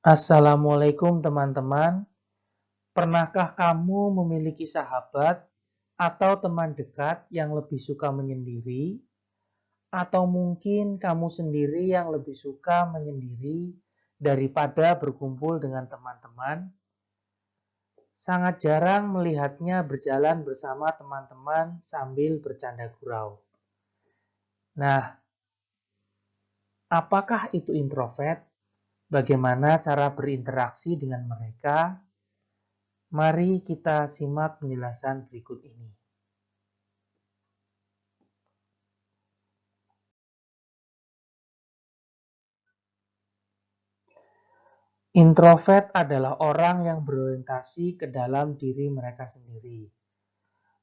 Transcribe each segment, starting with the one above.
Assalamualaikum teman-teman. Pernahkah kamu memiliki sahabat atau teman dekat yang lebih suka menyendiri? Atau mungkin kamu sendiri yang lebih suka menyendiri daripada berkumpul dengan teman-teman? Sangat jarang melihatnya berjalan bersama teman-teman sambil bercanda gurau. Nah, apakah itu introvert? Bagaimana cara berinteraksi dengan mereka? Mari kita simak penjelasan berikut ini. Introvert adalah orang yang berorientasi ke dalam diri mereka sendiri.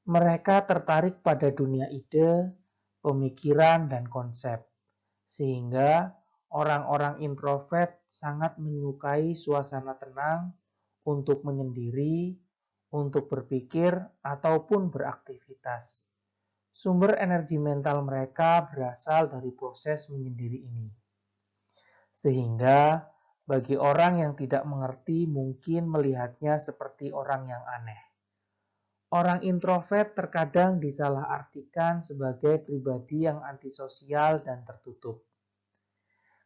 Mereka tertarik pada dunia ide, pemikiran, dan konsep. Sehingga orang-orang introvert sangat menyukai suasana tenang untuk menyendiri, untuk berpikir, ataupun beraktivitas. Sumber energi mental mereka berasal dari proses menyendiri ini. Sehingga bagi orang yang tidak mengerti mungkin melihatnya seperti orang yang aneh. Orang introvert terkadang disalahartikan sebagai pribadi yang antisosial dan tertutup.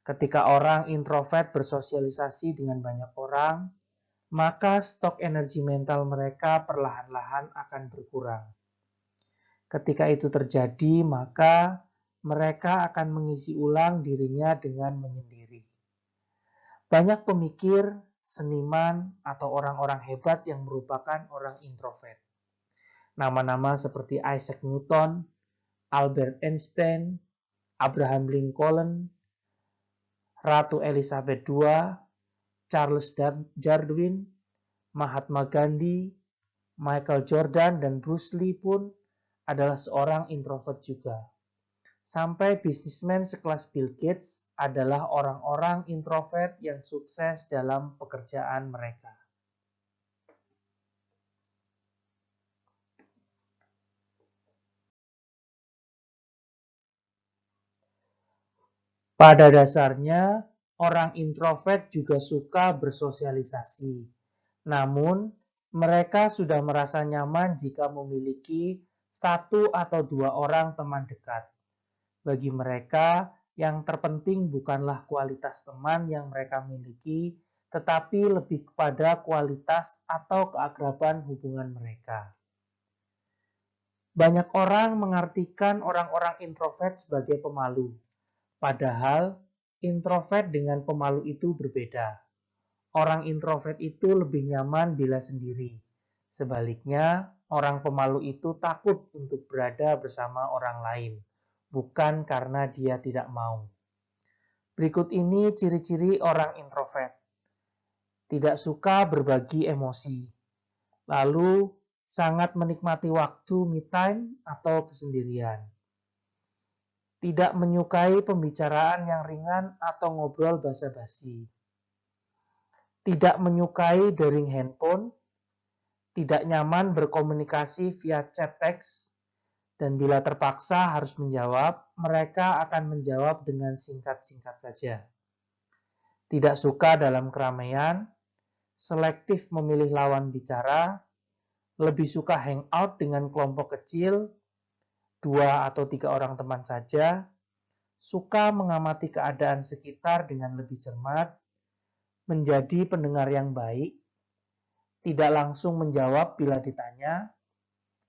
Ketika orang introvert bersosialisasi dengan banyak orang, maka stok energi mental mereka perlahan-lahan akan berkurang. Ketika itu terjadi, maka mereka akan mengisi ulang dirinya dengan menyendiri. Banyak pemikir, seniman, atau orang-orang hebat yang merupakan orang introvert. Nama-nama seperti Isaac Newton, Albert Einstein, Abraham Lincoln, Ratu Elizabeth II, Charles Darwin, Mahatma Gandhi, Michael Jordan, dan Bruce Lee pun adalah seorang introvert juga. Sampai bisnismen sekelas Bill Gates adalah orang-orang introvert yang sukses dalam pekerjaan mereka. Pada dasarnya, orang introvert juga suka bersosialisasi. Namun, mereka sudah merasa nyaman jika memiliki satu atau dua orang teman dekat. Bagi mereka, yang terpenting bukanlah kualitas teman yang mereka miliki, tetapi lebih kepada kualitas atau keakraban hubungan mereka. Banyak orang mengartikan orang-orang introvert sebagai pemalu. Padahal, introvert dengan pemalu itu berbeda. Orang introvert itu lebih nyaman bila sendiri. Sebaliknya, orang pemalu itu takut untuk berada bersama orang lain, bukan karena dia tidak mau. Berikut ini ciri-ciri orang introvert. Tidak suka berbagi emosi. Lalu, sangat menikmati waktu me time atau kesendirian. Tidak menyukai pembicaraan yang ringan atau ngobrol basa-basi. Tidak menyukai dering handphone, tidak nyaman berkomunikasi via chat teks, dan bila terpaksa harus menjawab, mereka akan menjawab dengan singkat-singkat saja. Tidak suka dalam keramaian, selektif memilih lawan bicara, lebih suka hangout dengan kelompok kecil, 2 atau 3 orang teman saja, suka mengamati keadaan sekitar dengan lebih cermat, menjadi pendengar yang baik, tidak langsung menjawab bila ditanya,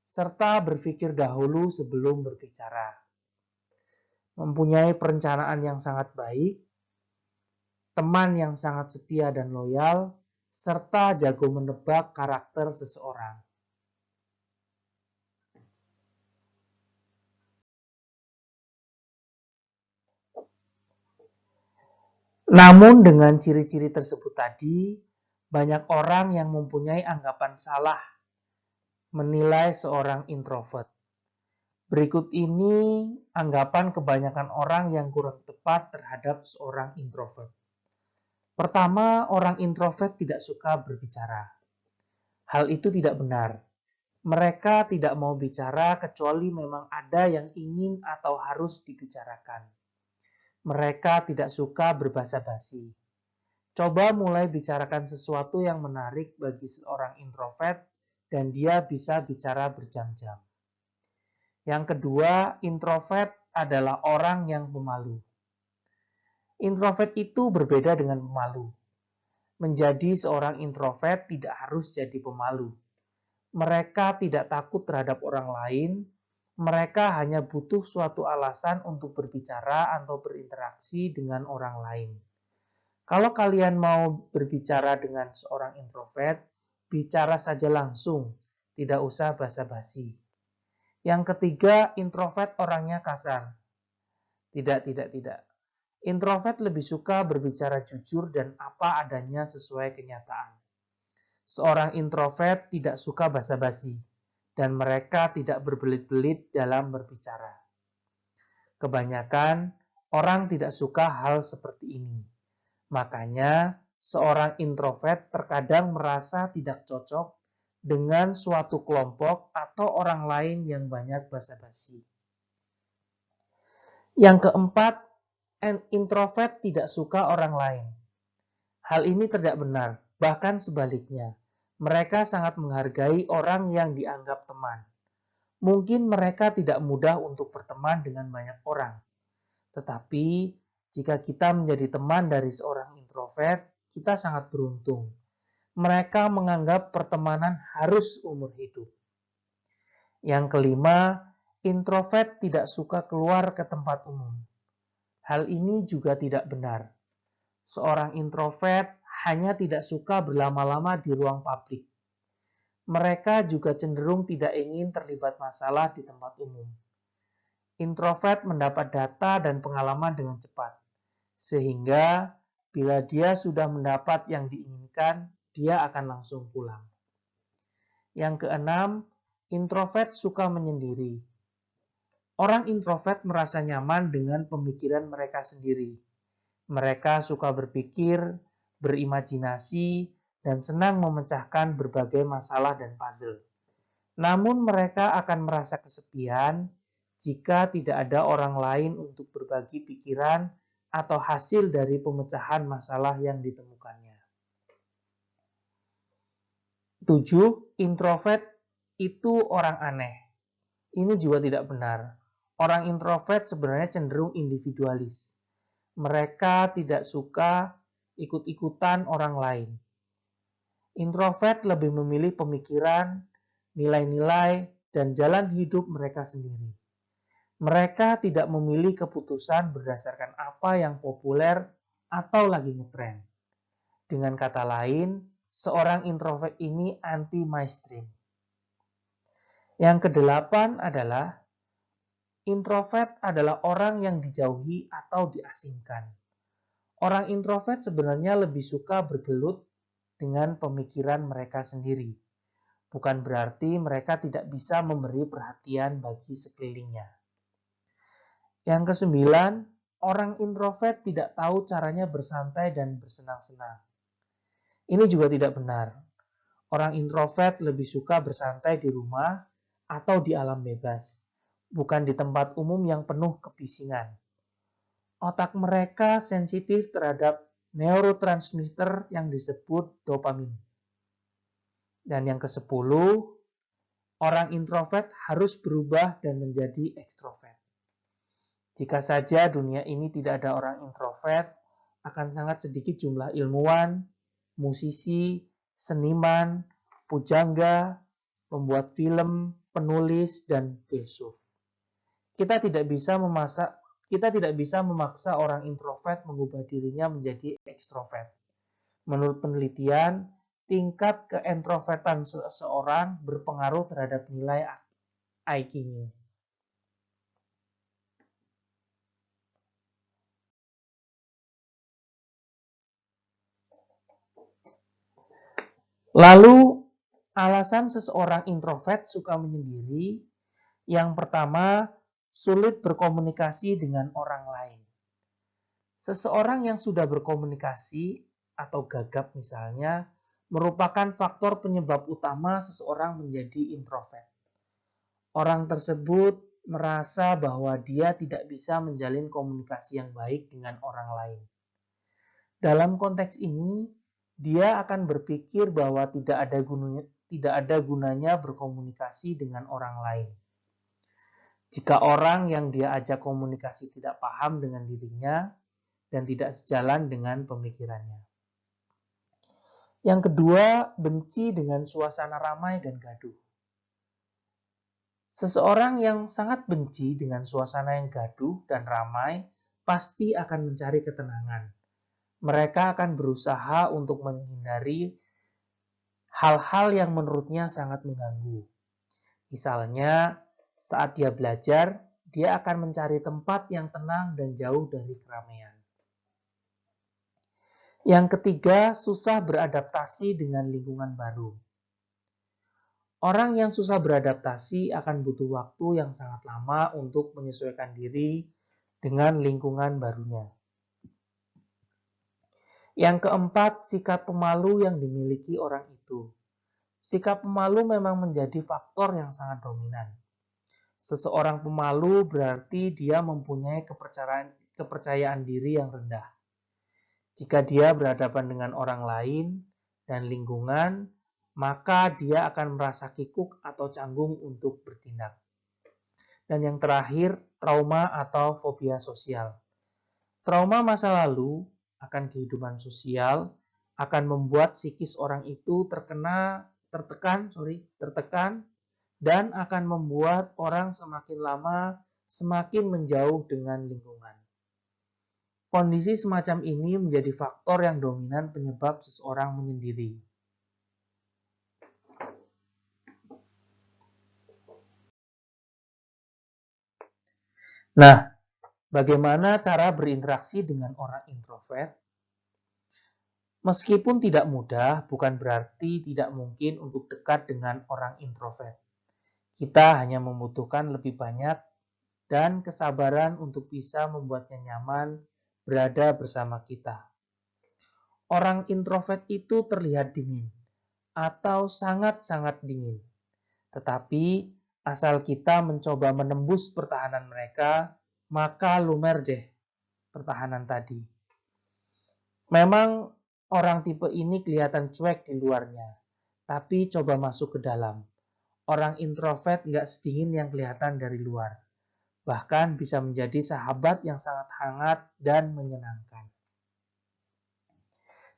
serta berpikir dahulu sebelum berbicara. Mempunyai perencanaan yang sangat baik, teman yang sangat setia dan loyal, serta jago menebak karakter seseorang. Namun dengan ciri-ciri tersebut tadi, banyak orang yang mempunyai anggapan salah menilai seorang introvert. Berikut ini anggapan kebanyakan orang yang kurang tepat terhadap seorang introvert. Pertama, orang introvert tidak suka berbicara. Hal itu tidak benar. Mereka tidak mau bicara kecuali memang ada yang ingin atau harus dibicarakan. Mereka tidak suka berbasa-basi. Coba mulai bicarakan sesuatu yang menarik bagi seorang introvert dan dia bisa bicara berjam-jam. Yang kedua, introvert adalah orang yang pemalu. Introvert itu berbeda dengan pemalu. Menjadi seorang introvert tidak harus jadi pemalu. Mereka tidak takut terhadap orang lain, mereka hanya butuh suatu alasan untuk berbicara atau berinteraksi dengan orang lain. Kalau kalian mau berbicara dengan seorang introvert, bicara saja langsung, tidak usah basa-basi. Yang ketiga, introvert orangnya kasar. Tidak. Introvert lebih suka berbicara jujur dan apa adanya sesuai kenyataan. Seorang introvert tidak suka basa-basi, dan mereka tidak berbelit-belit dalam berbicara. Kebanyakan orang tidak suka hal seperti ini. Makanya, seorang introvert terkadang merasa tidak cocok dengan suatu kelompok atau orang lain yang banyak basa-basi. Yang keempat, introvert tidak suka orang lain. Hal ini tidak benar, bahkan sebaliknya. Mereka sangat menghargai orang yang dianggap teman. Mungkin mereka tidak mudah untuk berteman dengan banyak orang. Tetapi, jika kita menjadi teman dari seorang introvert, kita sangat beruntung. Mereka menganggap pertemanan harus umur hidup. Yang kelima, introvert tidak suka keluar ke tempat umum. Hal ini juga tidak benar. Seorang introvert hanya tidak suka berlama-lama di ruang publik. Mereka juga cenderung tidak ingin terlibat masalah di tempat umum. Introvert mendapat data dan pengalaman dengan cepat, sehingga bila dia sudah mendapat yang diinginkan, dia akan langsung pulang. Yang keenam, introvert suka menyendiri. Orang introvert merasa nyaman dengan pemikiran mereka sendiri. Mereka suka berpikir, berimajinasi, dan senang memecahkan berbagai masalah dan puzzle. Namun mereka akan merasa kesepian jika tidak ada orang lain untuk berbagi pikiran atau hasil dari pemecahan masalah yang ditemukannya. 7. Introvert itu orang aneh. Ini juga tidak benar. Orang introvert sebenarnya cenderung individualis. Mereka tidak suka ikut-ikutan orang lain. Introvert lebih memilih pemikiran, nilai-nilai, dan jalan hidup mereka sendiri. Mereka tidak memilih keputusan berdasarkan apa yang populer atau lagi ngetren. Dengan kata lain, seorang introvert ini anti-mainstream. Yang kedelapan adalah introvert adalah orang yang dijauhi atau diasingkan. Orang introvert sebenarnya lebih suka bergelut dengan pemikiran mereka sendiri. Bukan berarti mereka tidak bisa memberi perhatian bagi sekelilingnya. Yang kesembilan, orang introvert tidak tahu caranya bersantai dan bersenang-senang. Ini juga tidak benar. Orang introvert lebih suka bersantai di rumah atau di alam bebas, bukan di tempat umum yang penuh kebisingan. Otak mereka sensitif terhadap neurotransmitter yang disebut dopamin. Dan yang ke-10, orang introvert harus berubah dan menjadi ekstrovert. Jika saja dunia ini tidak ada orang introvert, akan sangat sedikit jumlah ilmuwan, musisi, seniman, pujangga, pembuat film, penulis, dan filsuf. Kita tidak bisa memaksa orang introvert mengubah dirinya menjadi ekstrovert. Menurut penelitian, tingkat keintrovertan seseorang berpengaruh terhadap nilai IQ-nya. Lalu, alasan seseorang introvert suka menyendiri, yang pertama, sulit berkomunikasi dengan orang lain. Seseorang yang sudah berkomunikasi atau gagap misalnya, merupakan faktor penyebab utama seseorang menjadi introvert. Orang tersebut merasa bahwa dia tidak bisa menjalin komunikasi yang baik dengan orang lain. Dalam konteks ini, dia akan berpikir bahwa tidak ada gunanya berkomunikasi dengan orang lain. Jika orang yang dia ajak komunikasi tidak paham dengan dirinya dan tidak sejalan dengan pemikirannya. Yang kedua, benci dengan suasana ramai dan gaduh. Seseorang yang sangat benci dengan suasana yang gaduh dan ramai pasti akan mencari ketenangan. Mereka akan berusaha untuk menghindari hal-hal yang menurutnya sangat mengganggu. Misalnya, saat dia belajar, dia akan mencari tempat yang tenang dan jauh dari keramaian. Yang ketiga, susah beradaptasi dengan lingkungan baru. Orang yang susah beradaptasi akan butuh waktu yang sangat lama untuk menyesuaikan diri dengan lingkungan barunya. Yang keempat, sikap pemalu yang dimiliki orang itu. Sikap pemalu memang menjadi faktor yang sangat dominan. Seseorang pemalu berarti dia mempunyai kepercayaan diri yang rendah. Jika dia berhadapan dengan orang lain dan lingkungan, maka dia akan merasa kikuk atau canggung untuk bertindak. Dan yang terakhir, trauma atau fobia sosial. Trauma masa lalu akan kehidupan sosial akan membuat psikis orang itu tertekan dan akan membuat orang semakin lama semakin menjauh dengan lingkungan. Kondisi semacam ini menjadi faktor yang dominan penyebab seseorang menyendiri. Nah, bagaimana cara berinteraksi dengan orang introvert? Meskipun tidak mudah, bukan berarti tidak mungkin untuk dekat dengan orang introvert. Kita hanya membutuhkan lebih banyak dan kesabaran untuk bisa membuatnya nyaman berada bersama kita. Orang introvert itu terlihat dingin atau sangat-sangat dingin. Tetapi asal kita mencoba menembus pertahanan mereka, maka lumer deh pertahanan tadi. Memang orang tipe ini kelihatan cuek di luarnya, tapi coba masuk ke dalam. Orang introvert nggak sedingin yang kelihatan dari luar. Bahkan bisa menjadi sahabat yang sangat hangat dan menyenangkan.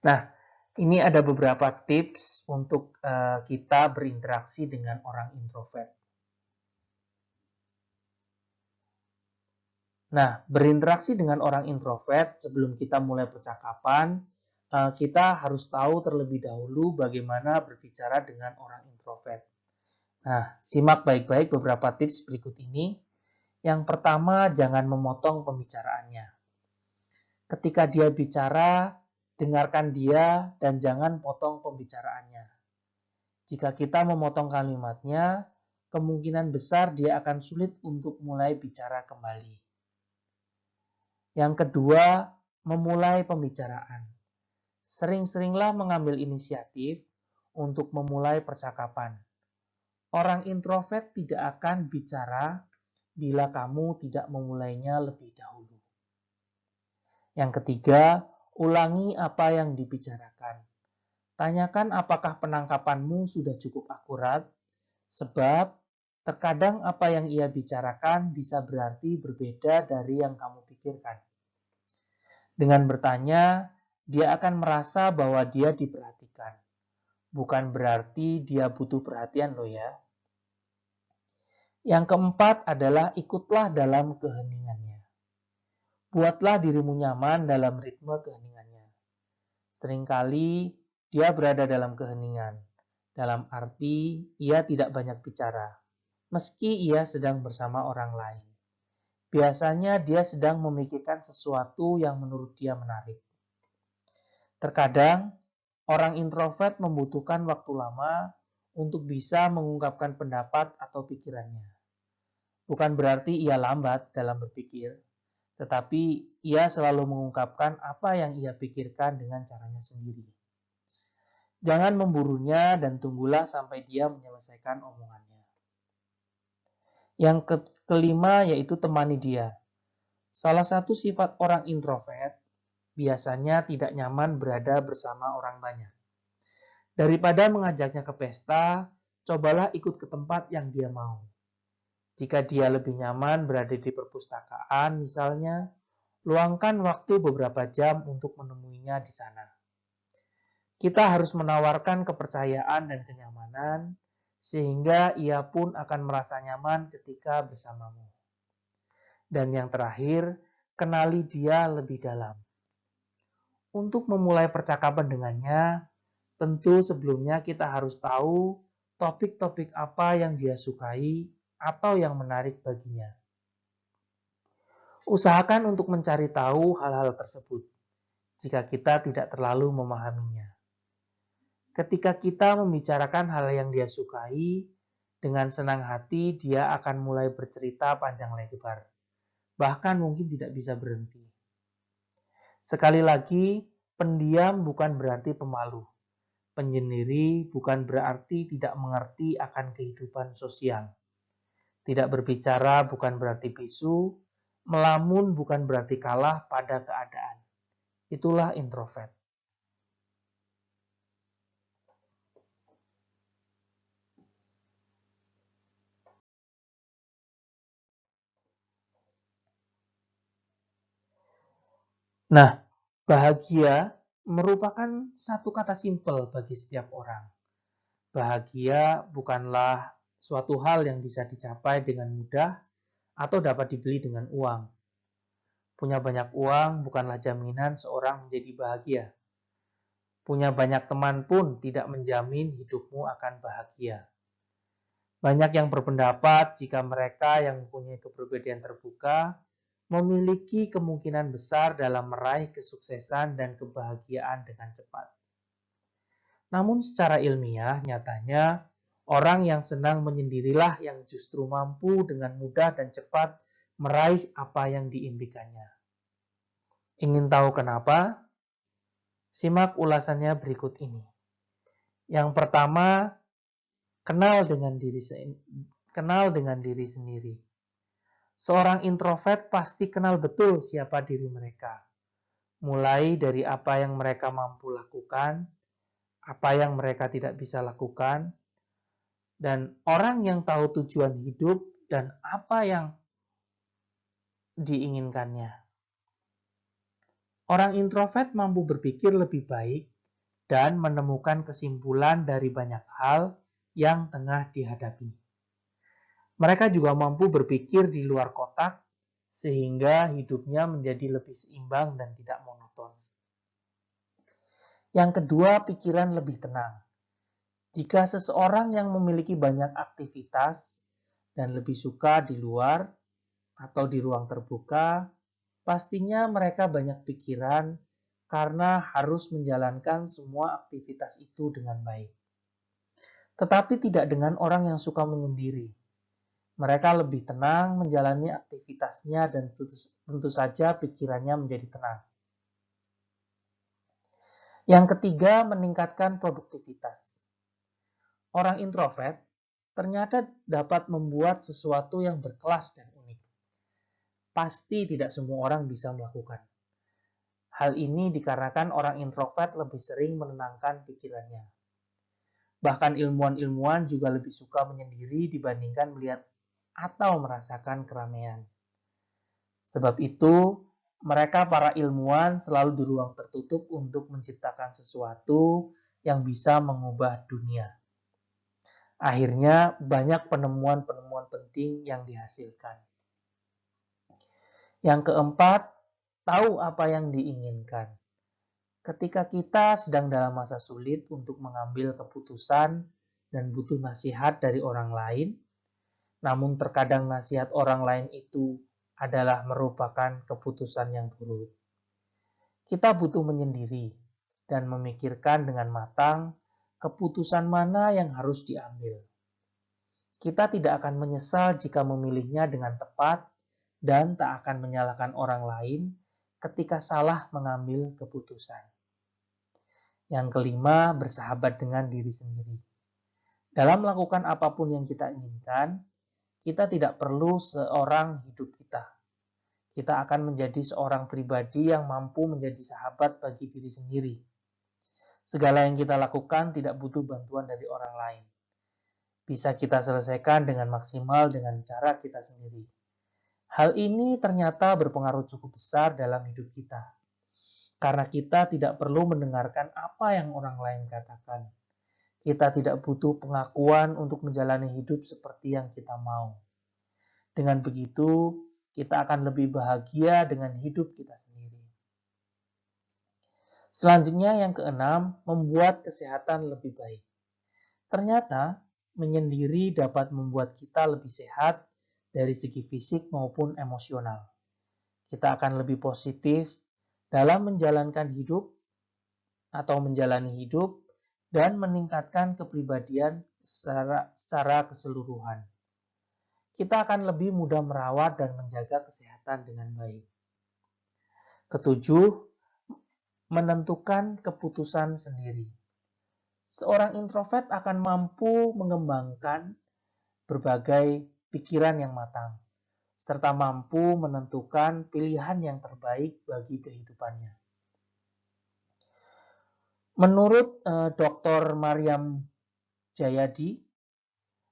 Nah, ini ada beberapa tips untuk kita berinteraksi dengan orang introvert. Nah, berinteraksi dengan orang introvert sebelum kita mulai percakapan, kita harus tahu terlebih dahulu bagaimana berbicara dengan orang introvert. Nah, simak baik-baik beberapa tips berikut ini. Yang pertama, jangan memotong pembicaraannya. Ketika dia bicara, dengarkan dia dan jangan potong pembicaraannya. Jika kita memotong kalimatnya, kemungkinan besar dia akan sulit untuk mulai bicara kembali. Yang kedua, memulai pembicaraan. Sering-seringlah mengambil inisiatif untuk memulai percakapan. Orang introvert tidak akan bicara bila kamu tidak memulainya lebih dahulu. Yang ketiga, ulangi apa yang dibicarakan. Tanyakan apakah penangkapanmu sudah cukup akurat, sebab terkadang apa yang ia bicarakan bisa berarti berbeda dari yang kamu pikirkan. Dengan bertanya, dia akan merasa bahwa dia diperhatikan. Bukan berarti dia butuh perhatian loh ya. Yang keempat adalah ikutlah dalam keheningannya. Buatlah dirimu nyaman dalam ritme keheningannya. Seringkali dia berada dalam keheningan, dalam arti ia tidak banyak bicara, meski ia sedang bersama orang lain. Biasanya dia sedang memikirkan sesuatu yang menurut dia menarik. Terkadang, orang introvert membutuhkan waktu lama untuk bisa mengungkapkan pendapat atau pikirannya. Bukan berarti ia lambat dalam berpikir, tetapi ia selalu mengungkapkan apa yang ia pikirkan dengan caranya sendiri. Jangan memburunya dan tunggulah sampai dia menyelesaikan omongannya. Yang kelima yaitu temani dia. Salah satu sifat orang introvert biasanya tidak nyaman berada bersama orang banyak. Daripada mengajaknya ke pesta, cobalah ikut ke tempat yang dia mau. Jika dia lebih nyaman berada di perpustakaan misalnya, luangkan waktu beberapa jam untuk menemuinya di sana. Kita harus menawarkan kepercayaan dan kenyamanan, sehingga ia pun akan merasa nyaman ketika bersamamu. Dan yang terakhir, kenali dia lebih dalam. Untuk memulai percakapan dengannya, tentu sebelumnya kita harus tahu topik-topik apa yang dia sukai atau yang menarik baginya. Usahakan untuk mencari tahu hal-hal tersebut, jika kita tidak terlalu memahaminya. Ketika kita membicarakan hal yang dia sukai, dengan senang hati dia akan mulai bercerita panjang lebar. Bahkan mungkin tidak bisa berhenti. Sekali lagi, pendiam bukan berarti pemalu. Penyendiri bukan berarti tidak mengerti akan kehidupan sosial. Tidak berbicara bukan berarti bisu, melamun bukan berarti kalah pada keadaan. Itulah introvert. Nah, bahagia merupakan satu kata simpel bagi setiap orang. Bahagia bukanlah suatu hal yang bisa dicapai dengan mudah atau dapat dibeli dengan uang. Punya banyak uang bukanlah jaminan seorang menjadi bahagia. Punya banyak teman pun tidak menjamin hidupmu akan bahagia. Banyak yang berpendapat jika mereka yang mempunyai kepribadian terbuka memiliki kemungkinan besar dalam meraih kesuksesan dan kebahagiaan dengan cepat. Namun secara ilmiah, nyatanya orang yang senang menyendirilah yang justru mampu dengan mudah dan cepat meraih apa yang diimpikannya. Ingin tahu kenapa? Simak ulasannya berikut ini. Yang pertama, kenal dengan diri sendiri. Seorang introvert pasti kenal betul siapa diri mereka. Mulai dari apa yang mereka mampu lakukan, apa yang mereka tidak bisa lakukan, dan orang yang tahu tujuan hidup dan apa yang diinginkannya. Orang introvert mampu berpikir lebih baik dan menemukan kesimpulan dari banyak hal yang tengah dihadapi. Mereka juga mampu berpikir di luar kotak sehingga hidupnya menjadi lebih seimbang dan tidak monoton. Yang kedua, pikiran lebih tenang. Jika seseorang yang memiliki banyak aktivitas dan lebih suka di luar atau di ruang terbuka, pastinya mereka banyak pikiran karena harus menjalankan semua aktivitas itu dengan baik. Tetapi tidak dengan orang yang suka menyendiri. Mereka lebih tenang menjalani aktivitasnya dan tentu saja pikirannya menjadi tenang. Yang ketiga, meningkatkan produktivitas. Orang introvert ternyata dapat membuat sesuatu yang berkelas dan unik. Pasti tidak semua orang bisa melakukan. Hal ini dikarenakan orang introvert lebih sering menenangkan pikirannya. Bahkan ilmuwan-ilmuwan juga lebih suka menyendiri dibandingkan melihat atau merasakan keramaian. Sebab itu, mereka para ilmuwan selalu di ruang tertutup untuk menciptakan sesuatu yang bisa mengubah dunia. Akhirnya, banyak penemuan-penemuan penting yang dihasilkan. Yang keempat, tahu apa yang diinginkan. Ketika kita sedang dalam masa sulit untuk mengambil keputusan dan butuh nasihat dari orang lain, namun terkadang nasihat orang lain itu adalah merupakan keputusan yang buruk. Kita butuh menyendiri dan memikirkan dengan matang keputusan mana yang harus diambil. Kita tidak akan menyesal jika memilihnya dengan tepat dan tak akan menyalahkan orang lain ketika salah mengambil keputusan. Yang kelima, bersahabat dengan diri sendiri. Dalam melakukan apapun yang kita inginkan, kita tidak perlu seorang hidup kita. Kita akan menjadi seorang pribadi yang mampu menjadi sahabat bagi diri sendiri. Segala yang kita lakukan tidak butuh bantuan dari orang lain. Bisa kita selesaikan dengan maksimal dengan cara kita sendiri. Hal ini ternyata berpengaruh cukup besar dalam hidup kita. Karena kita tidak perlu mendengarkan apa yang orang lain katakan. Kita tidak butuh pengakuan untuk menjalani hidup seperti yang kita mau. Dengan begitu, kita akan lebih bahagia dengan hidup kita sendiri. Selanjutnya yang keenam, membuat kesehatan lebih baik. Ternyata, menyendiri dapat membuat kita lebih sehat dari segi fisik maupun emosional. Kita akan lebih positif dalam menjalankan hidup atau menjalani hidup dan meningkatkan kepribadian secara keseluruhan. Kita akan lebih mudah merawat dan menjaga kesehatan dengan baik. Ketujuh, menentukan keputusan sendiri. Seorang introvert akan mampu mengembangkan berbagai pikiran yang matang, serta mampu menentukan pilihan yang terbaik bagi kehidupannya. Menurut Dr. Mariam Jayadi,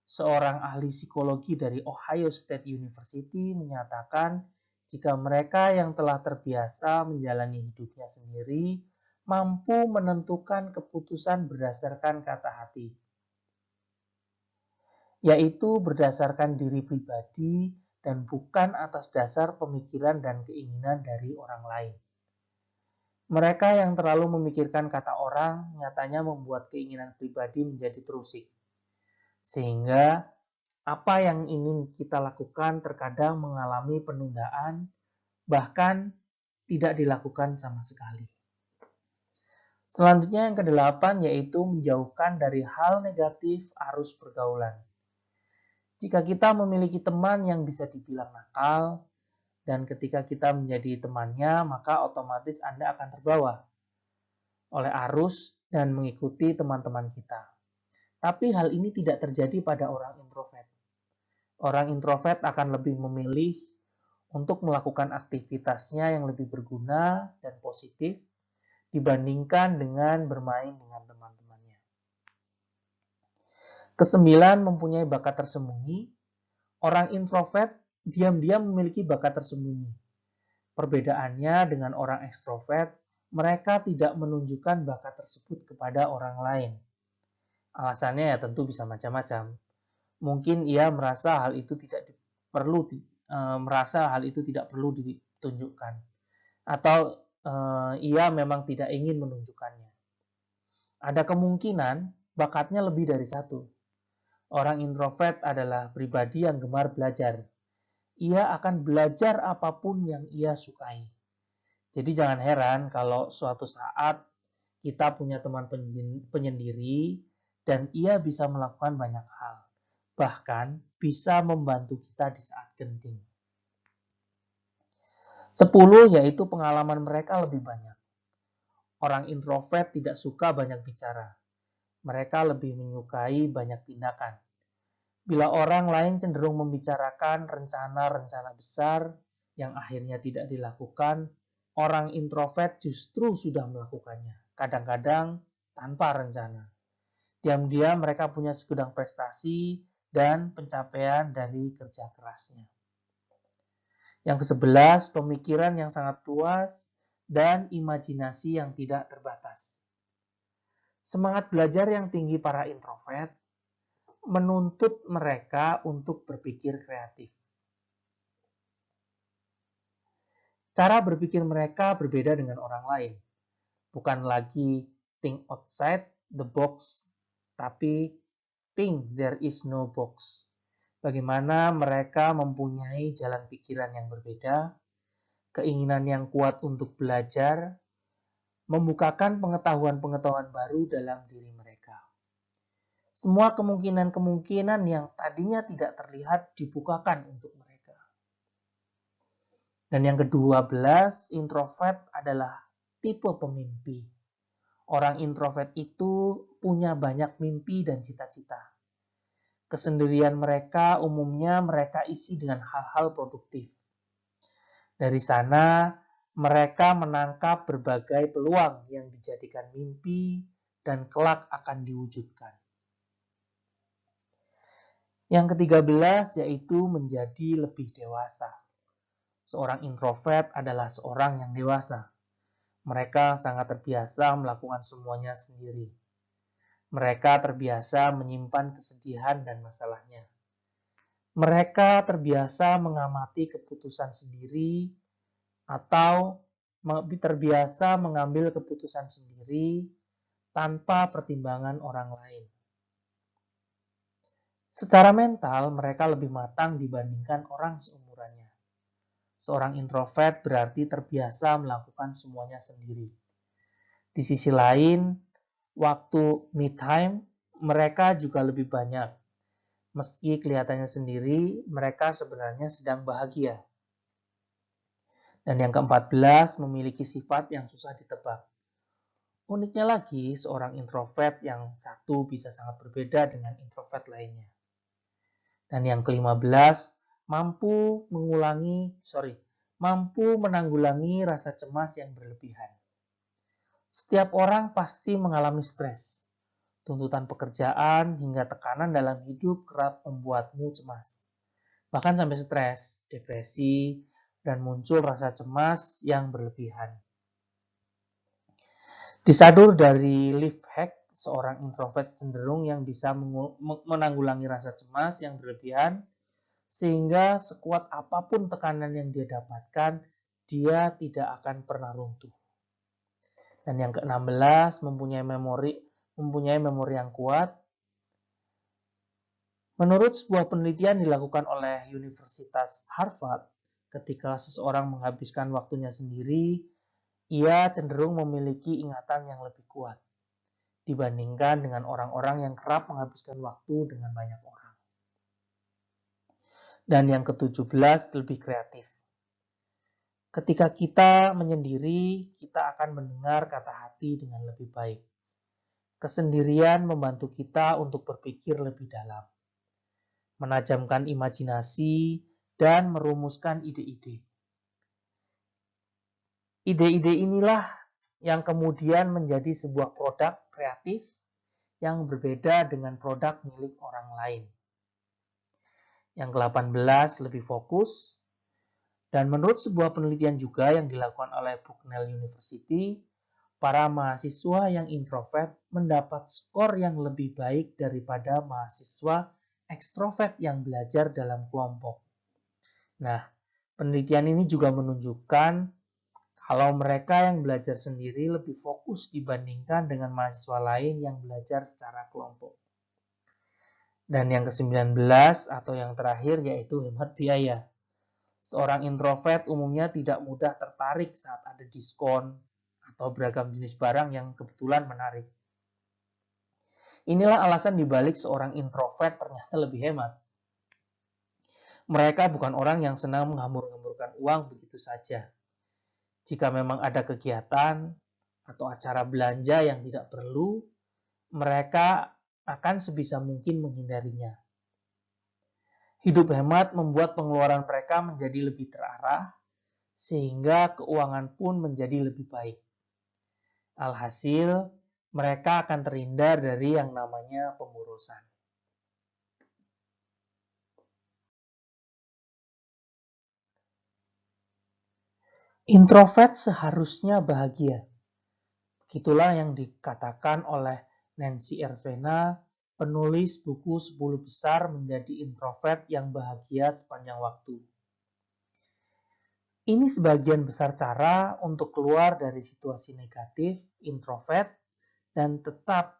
seorang ahli psikologi dari Ohio State University, menyatakan jika mereka yang telah terbiasa menjalani hidupnya sendiri mampu menentukan keputusan berdasarkan kata hati, yaitu berdasarkan diri pribadi dan bukan atas dasar pemikiran dan keinginan dari orang lain. Mereka yang terlalu memikirkan kata orang nyatanya membuat keinginan pribadi menjadi terusik. Sehingga apa yang ingin kita lakukan terkadang mengalami penundaan, bahkan tidak dilakukan sama sekali. Selanjutnya yang kedelapan yaitu menjauhkan dari hal negatif arus pergaulan. Jika kita memiliki teman yang bisa dibilang nakal, dan ketika kita menjadi temannya, maka otomatis Anda akan terbawa oleh arus dan mengikuti teman-teman kita. Tapi hal ini tidak terjadi pada orang introvert. Orang introvert akan lebih memilih untuk melakukan aktivitasnya yang lebih berguna dan positif dibandingkan dengan bermain dengan teman-temannya. Kesembilan, mempunyai bakat tersembunyi. Orang introvert diam-diam memiliki bakat tersembunyi. Perbedaannya dengan orang ekstrovert, mereka tidak menunjukkan bakat tersebut kepada orang lain. Alasannya ya tentu bisa macam-macam. Mungkin ia merasa hal itu tidak perlu ditunjukkan, atau ia memang tidak ingin menunjukkannya. Ada kemungkinan bakatnya lebih dari satu. Orang introvert adalah pribadi yang gemar belajar. Ia akan belajar apapun yang ia sukai. Jadi jangan heran kalau suatu saat kita punya teman penyendiri dan ia bisa melakukan banyak hal. Bahkan bisa membantu kita di saat genting. 10 yaitu pengalaman mereka lebih banyak. Orang introvert tidak suka banyak bicara. Mereka lebih menyukai banyak tindakan. Bila orang lain cenderung membicarakan rencana-rencana besar yang akhirnya tidak dilakukan, orang introvert justru sudah melakukannya. Kadang-kadang tanpa rencana. Diam-diam mereka punya segudang prestasi dan pencapaian dari kerja kerasnya. Yang ke-11, pemikiran yang sangat luas dan imajinasi yang tidak terbatas. Semangat belajar yang tinggi para introvert menuntut mereka untuk berpikir kreatif. Cara berpikir mereka berbeda dengan orang lain. Bukan lagi think outside the box, tapi think there is no box. Bagaimana mereka mempunyai jalan pikiran yang berbeda, keinginan yang kuat untuk belajar, membukakan pengetahuan-pengetahuan baru dalam diri mereka. Semua kemungkinan-kemungkinan yang tadinya tidak terlihat dibukakan untuk mereka. Dan yang ke-12, introvert adalah tipe pemimpi. Orang introvert itu punya banyak mimpi dan cita-cita. Kesendirian mereka umumnya mereka isi dengan hal-hal produktif. Dari sana, mereka menangkap berbagai peluang yang dijadikan mimpi dan kelak akan diwujudkan. Yang ke-13 yaitu menjadi lebih dewasa. Seorang introvert adalah seorang yang dewasa. Mereka sangat terbiasa melakukan semuanya sendiri. Mereka terbiasa menyimpan kesedihan dan masalahnya. Mereka terbiasa mengamati keputusan sendiri atau terbiasa mengambil keputusan sendiri tanpa pertimbangan orang lain. Secara mental, mereka lebih matang dibandingkan orang seumurannya. Seorang introvert berarti terbiasa melakukan semuanya sendiri. Di sisi lain, waktu me time mereka juga lebih banyak. Meski kelihatannya sendiri, mereka sebenarnya sedang bahagia. Dan yang ke-14, memiliki sifat yang susah ditebak. Uniknya lagi, seorang introvert yang satu bisa sangat berbeda dengan introvert lainnya. Dan yang ke-15, mampu menanggulangi rasa cemas yang berlebihan. Setiap orang pasti mengalami stres. Tuntutan pekerjaan hingga tekanan dalam hidup kerap membuatmu cemas. Bahkan sampai stres, depresi, dan muncul rasa cemas yang berlebihan. Disadur dari life hack, seorang introvert cenderung yang bisa menanggulangi rasa cemas yang berlebihan, sehingga sekuat apapun tekanan yang dia dapatkan, dia tidak akan pernah runtuh. Dan yang ke-16, mempunyai memori yang kuat. Menurut sebuah penelitian dilakukan oleh Universitas Harvard, ketika seseorang menghabiskan waktunya sendiri, ia cenderung memiliki ingatan yang lebih kuat dibandingkan dengan orang-orang yang kerap menghabiskan waktu dengan banyak orang. Dan yang ke-17, lebih kreatif. Ketika kita menyendiri, kita akan mendengar kata hati dengan lebih baik. Kesendirian membantu kita untuk berpikir lebih dalam, menajamkan imajinasi, dan merumuskan ide-ide. Ide-ide inilah yang kemudian menjadi sebuah produk kreatif yang berbeda dengan produk milik orang lain. Yang ke-18 lebih fokus, dan menurut sebuah penelitian juga yang dilakukan oleh Bucknell University, para mahasiswa yang introvert mendapat skor yang lebih baik daripada mahasiswa ekstrovert yang belajar dalam kelompok. Nah, penelitian ini juga menunjukkan kalau mereka yang belajar sendiri lebih fokus dibandingkan dengan mahasiswa lain yang belajar secara kelompok. Dan yang ke-19 atau yang terakhir yaitu hemat biaya. Seorang introvert umumnya tidak mudah tertarik saat ada diskon atau beragam jenis barang yang kebetulan menarik. Inilah alasan dibalik seorang introvert ternyata lebih hemat. Mereka bukan orang yang senang menghambur-hamburkan uang begitu saja. Jika memang ada kegiatan atau acara belanja yang tidak perlu, mereka akan sebisa mungkin menghindarinya. Hidup hemat membuat pengeluaran mereka menjadi lebih terarah, sehingga keuangan pun menjadi lebih baik. Alhasil, mereka akan terhindar dari yang namanya pemborosan. Introvert seharusnya bahagia. Begitulah yang dikatakan oleh Nancy Ervena, penulis buku 10 besar menjadi introvert yang bahagia sepanjang waktu. Ini sebagian besar cara untuk keluar dari situasi negatif introvert dan tetap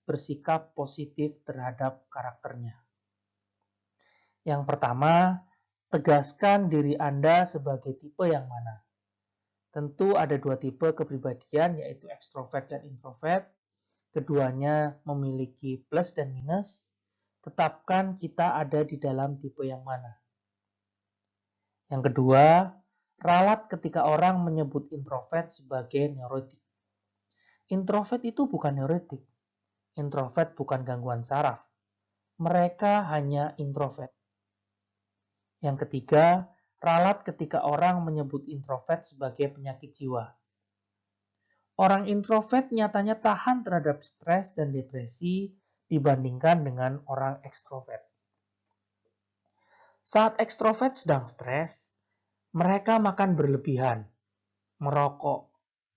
bersikap positif terhadap karakternya. Yang pertama, tegaskan diri Anda sebagai tipe yang mana. Tentu ada dua tipe kepribadian, yaitu ekstrovert dan introvert. Keduanya memiliki plus dan minus. Tetapkan kita ada di dalam tipe yang mana. Yang kedua, ralat ketika orang menyebut introvert sebagai neurotik. Introvert itu bukan neurotik. Introvert bukan gangguan saraf. Mereka hanya introvert. Yang ketiga, ralat ketika orang menyebut introvert sebagai penyakit jiwa. Orang introvert nyatanya tahan terhadap stres dan depresi dibandingkan dengan orang ekstrovert. Saat ekstrovert sedang stres, mereka makan berlebihan, merokok,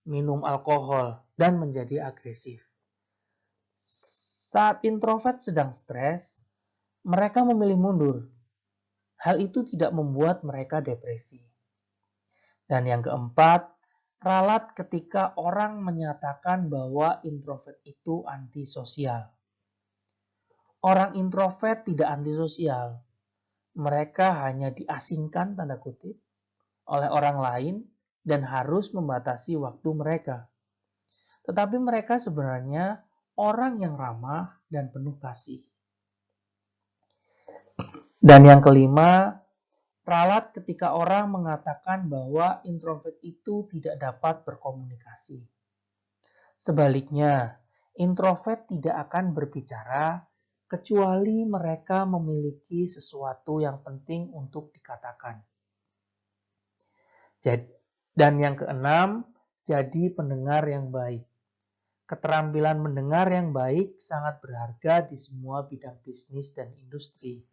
minum alkohol, dan menjadi agresif. Saat introvert sedang stres, mereka memilih mundur. Hal itu tidak membuat mereka depresi. Dan yang keempat, ralat ketika orang menyatakan bahwa introvert itu antisosial. Orang introvert tidak antisosial. Mereka hanya diasingkan tanda kutip oleh orang lain dan harus membatasi waktu mereka. Tetapi mereka sebenarnya orang yang ramah dan penuh kasih. Dan yang kelima, ralat ketika orang mengatakan bahwa introvert itu tidak dapat berkomunikasi. Sebaliknya, introvert tidak akan berbicara kecuali mereka memiliki sesuatu yang penting untuk dikatakan. Dan yang keenam, jadi pendengar yang baik. Keterampilan mendengar yang baik sangat berharga di semua bidang bisnis dan industri,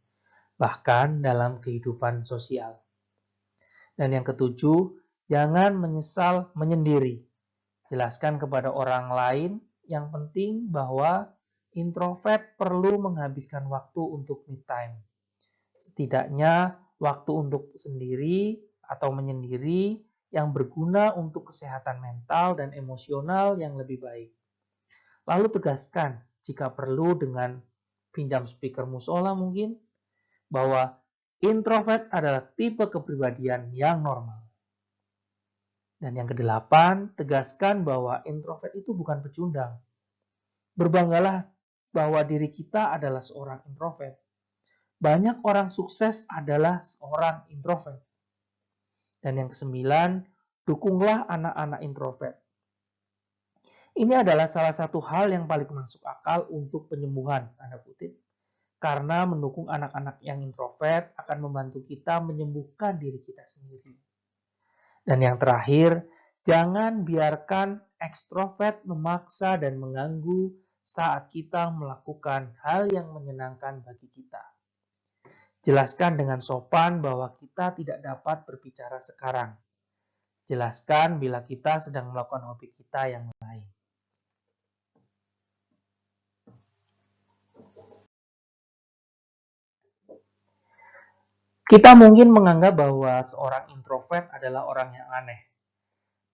bahkan dalam kehidupan sosial. Dan yang ketujuh, jangan menyesal menyendiri. Jelaskan kepada orang lain yang penting bahwa introvert perlu menghabiskan waktu untuk me time. Setidaknya waktu untuk sendiri atau menyendiri yang berguna untuk kesehatan mental dan emosional yang lebih baik. Lalu tegaskan jika perlu dengan pinjam speaker musola mungkin bahwa introvert adalah tipe kepribadian yang normal. Dan yang kedelapan, tegaskan bahwa introvert itu bukan pecundang. Berbanggalah bahwa diri kita adalah seorang introvert. Banyak orang sukses adalah seorang introvert. Dan yang kesembilan, dukunglah anak-anak introvert. Ini adalah salah satu hal yang paling masuk akal untuk penyembuhan, tanda kutip. Karena mendukung anak-anak yang introvert akan membantu kita menyembuhkan diri kita sendiri. Dan yang terakhir, jangan biarkan ekstrovert memaksa dan mengganggu saat kita melakukan hal yang menyenangkan bagi kita. Jelaskan dengan sopan bahwa kita tidak dapat berbicara sekarang. Jelaskan bila kita sedang melakukan hobi kita yang lain. Kita mungkin menganggap bahwa seorang introvert adalah orang yang aneh.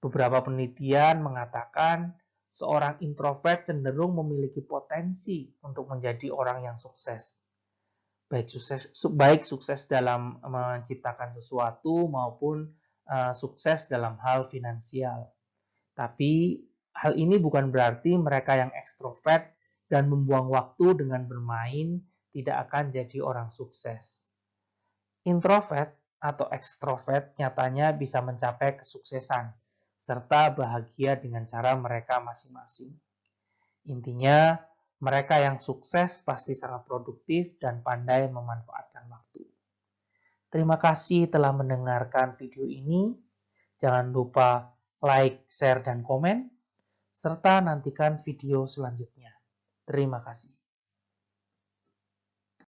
Beberapa penelitian mengatakan seorang introvert cenderung memiliki potensi untuk menjadi orang yang sukses. Baik sukses dalam menciptakan sesuatu maupun sukses dalam hal finansial. Tapi hal ini bukan berarti mereka yang ekstrovert dan membuang waktu dengan bermain tidak akan jadi orang sukses. Introvert atau ekstrovert nyatanya bisa mencapai kesuksesan serta bahagia dengan cara mereka masing-masing. Intinya, mereka yang sukses pasti sangat produktif dan pandai memanfaatkan waktu. Terima kasih telah mendengarkan video ini. Jangan lupa like, share, dan komen, serta nantikan video selanjutnya. Terima kasih.